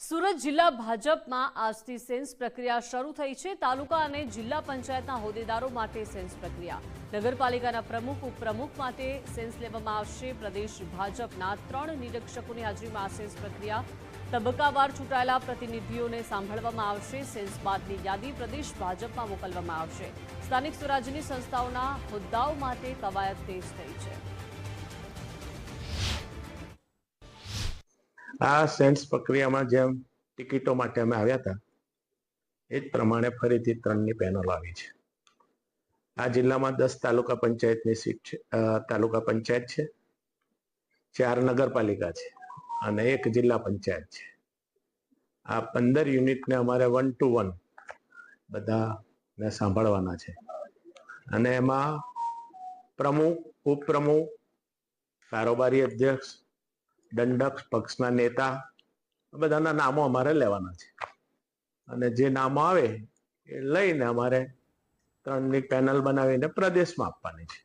સુરત જિલ્લા ભાજપમાં આજથી સેન્સ પ્રક્રિયા શરૂ થઈ છે। તાલુકા અને જિલ્લા પંચાયતના હોદ્દેદારો માટે સેન્સ પ્રક્રિયા, નગરપાલિકાના પ્રમુખ ઉપપ્રમુખ માટે સેન્સ લેવામાં આવશે। પ્રદેશ ભાજપના 3 નિરીક્ષકોની હાજરીમાં આ સેન્સ પ્રક્રિયા તબક્કાવાર ચૂંટાયેલા પ્રતિનિધિઓને સાંભળવામાં આવશે। સેન્સ બાદની યાદી પ્રદેશ ભાજપમાં મોકલવામાં આવશે। સ્થાનિક સ્વરાજ્યની સંસ્થાઓના હોદ્દાઓ માટે કવાયત તેજ થઈ છે। આ સેન્સ પ્રક્રિયામાં જેમ ટિકિટો માટે અમે આવ્યા હતા એ જ પ્રમાણે ફરીથી 3ની પેનલ આવી છે। આ જિલ્લામાં 10 તાલુકા પંચાયતની સીટ છે, તાલુકા પંચાયત છે, 4 નગરપાલિકા છે અને 1 જિલ્લા પંચાયત છે। આ 15 યુનિટને અમારે 1 to 1 બધાને સાંભળવાના છે અને એમાં પ્રમુખ, ઉપપ્રમુખ, કારોબારી અધ્યક્ષ, દંડક, પક્ષના નેતા બધાના નામો અમારે લેવાના છે અને જે નામો આવે એ લઈને અમારે 3ની પેનલ બનાવીને પ્રદેશમાં આપવાની છે।